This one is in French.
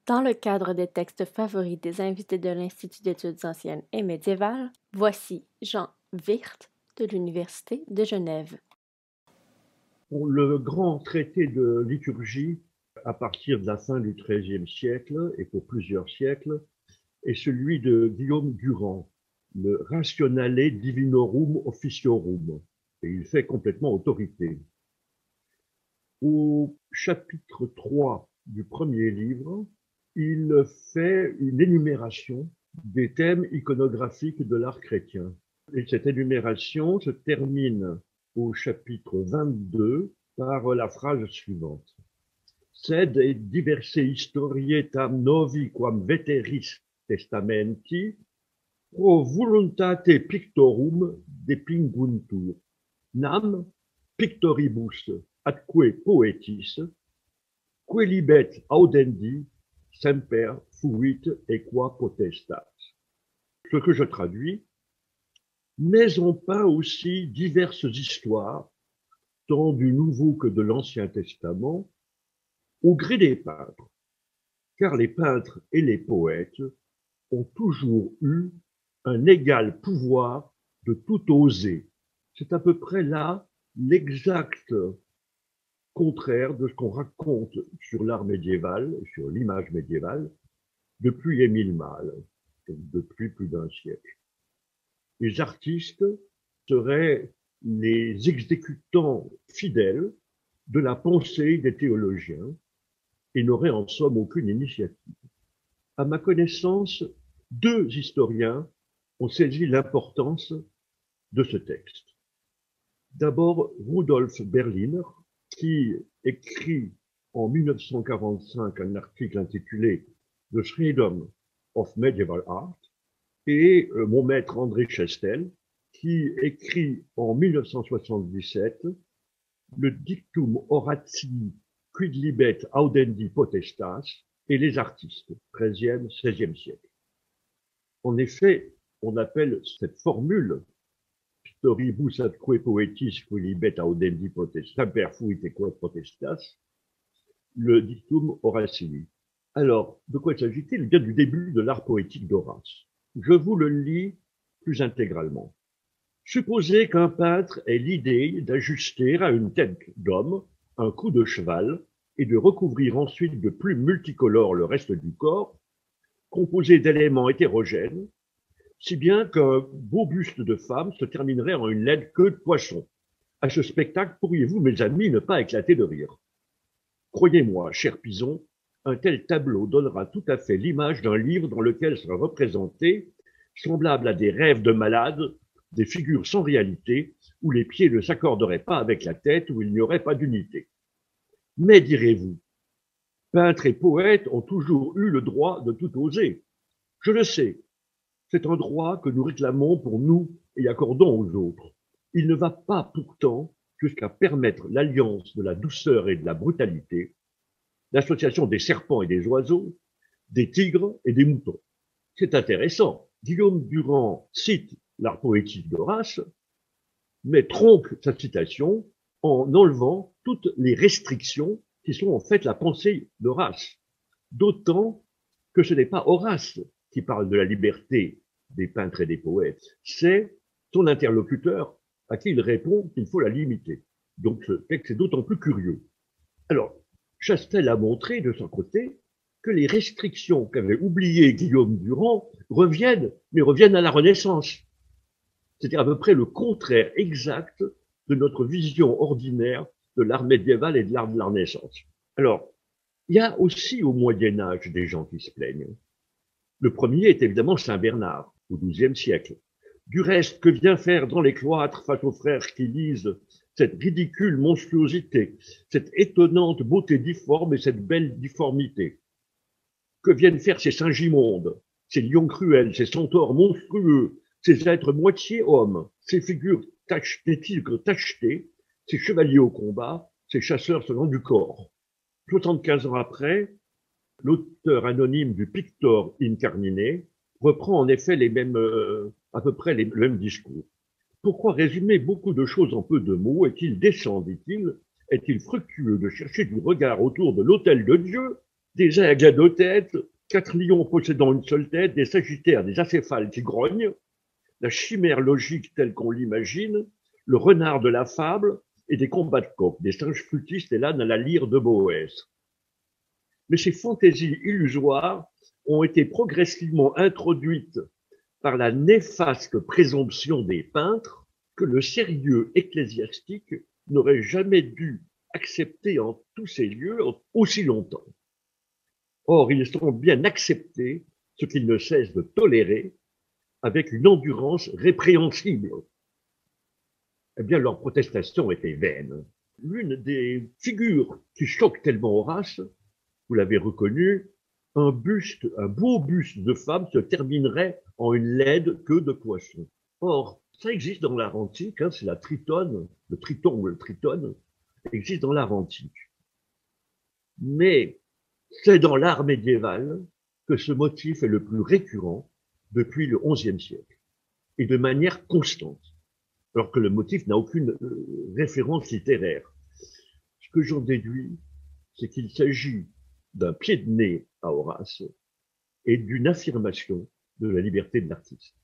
Dans le cadre des textes favoris des invités de l'Institut d'études anciennes et médiévales, voici Jean Wirth de l'Université de Genève. Pour le grand traité de liturgie, à partir de la fin du XIIIe siècle et pour plusieurs siècles, est celui de Guillaume Durand, le Rationale Divinorum Officiorum, et il fait complètement autorité. Au chapitre 3 du premier livre, il fait une énumération des thèmes iconographiques de l'art chrétien. Et cette énumération se termine au chapitre 22 par la phrase suivante. Sed et diverse historietam novi quam veteris testamenti pro voluntate pictorum depinguntur, nam pictoribus atque poetis, quelibet audendi semper fuit equa potestas. Ce que je traduis, mais on peint aussi diverses histoires, tant du Nouveau que de l'Ancien Testament, au gré des peintres, car les peintres et les poètes ont toujours eu un égal pouvoir de tout oser. C'est à peu près là l'exact contraire de ce qu'on raconte sur l'art médiéval, sur l'image médiévale, depuis Émile Malle, depuis plus d'un siècle. Les artistes seraient les exécutants fidèles de la pensée des théologiens et n'auraient en somme aucune initiative. À ma connaissance, deux historiens ont saisi l'importance de ce texte. D'abord, Rudolf Berliner, qui écrit en 1945 un article intitulé The Freedom of Medieval Art, et mon maître André Chastel, qui écrit en 1977 le Dictum Horatii quidlibet audendi potestas et les artistes, 13e, 16e siècle. En effet, on appelle cette formule Pictoribus atque poetis quidlibet audendi potestas, semper fuit equa potestas, le Dictum Horatii. Alors, de quoi s'agit-il? Il vient du début de l'art poétique d'Horace. Je vous le lis plus intégralement. Supposez qu'un peintre ait l'idée d'ajuster à une tête d'homme un cou de cheval et de recouvrir ensuite de plumes multicolores le reste du corps, composé d'éléments hétérogènes, si bien qu'un beau buste de femme se terminerait en une laide queue de poisson. À ce spectacle, pourriez-vous, mes amis, ne pas éclater de rire? Croyez-moi, cher Pison, un tel tableau donnera tout à fait l'image d'un livre dans lequel sera représenté, semblable à des rêves de malades, des figures sans réalité, où les pieds ne s'accorderaient pas avec la tête, où il n'y aurait pas d'unité. Mais, direz-vous, peintres et poètes ont toujours eu le droit de tout oser. Je le sais, c'est un droit que nous réclamons pour nous et accordons aux autres. Il ne va pas pourtant jusqu'à permettre l'alliance de la douceur et de la brutalité, l'association des serpents et des oiseaux, des tigres et des moutons. C'est intéressant. Guillaume Durand cite l'art poétique d'Horace, mais tronque sa citation en enlevant toutes les restrictions qui sont en fait la pensée d'Horace. D'autant que ce n'est pas Horace qui parle de la liberté des peintres et des poètes, c'est son interlocuteur à qui il répond qu'il faut la limiter. Donc ce texte est d'autant plus curieux. Alors, Chastel a montré de son côté que les restrictions qu'avait oubliées Guillaume Durand reviennent, mais reviennent à la Renaissance. C'est-à-dire à peu près le contraire exact de notre vision ordinaire de l'art médiéval et de l'art de la Renaissance. Alors, il y a aussi au Moyen-Âge des gens qui se plaignent. Le premier est évidemment Saint Bernard, au XIIe siècle. Du reste, que vient faire dans les cloîtres face aux frères qui lisent cette ridicule monstruosité, cette étonnante beauté difforme et cette belle difformité? Que viennent faire ces singes immondes, ces lions cruels, ces centaures monstrueux, ces êtres moitié hommes, ces figures des tigres tachetés, ces chevaliers au combat, ces chasseurs selon du corps? 75 ans après, l'auteur anonyme du Pictor in Carmine reprend en effet à peu près les mêmes discours. Pourquoi résumer beaucoup de choses en peu de mots? Est-il décent, dit-il, est-il fructueux de chercher du regard autour de l'autel de Dieu Des aigles à 2 têtes, 4 lions possédant une seule tête, des sagittaires, des acéphales qui grognent, la chimère logique telle qu'on l'imagine, le renard de la fable et des combats de coqs, des singes flûtistes et l'âne à la lyre de Boès. Mais ces fantaisies illusoires ont été progressivement introduites par la néfaste présomption des peintres que le sérieux ecclésiastique n'aurait jamais dû accepter en tous ces lieux aussi longtemps. Or, ils ont bien accepté ce qu'ils ne cessent de tolérer avec une endurance répréhensible. Eh bien, leur protestation était vaine. L'une des figures qui choque tellement Horace, vous l'avez reconnu, un beau buste de femme se terminerait en une laide queue de poisson. Or, ça existe dans l'art antique, c'est la tritone, le triton ou le tritone, existe dans l'art antique. Mais c'est dans l'art médiéval que ce motif est le plus récurrent depuis le XIe siècle, et de manière constante, alors que le motif n'a aucune référence littéraire. Ce que j'en déduis, c'est qu'il s'agit d'un pied de nez à Horace et d'une affirmation de la liberté de l'artiste.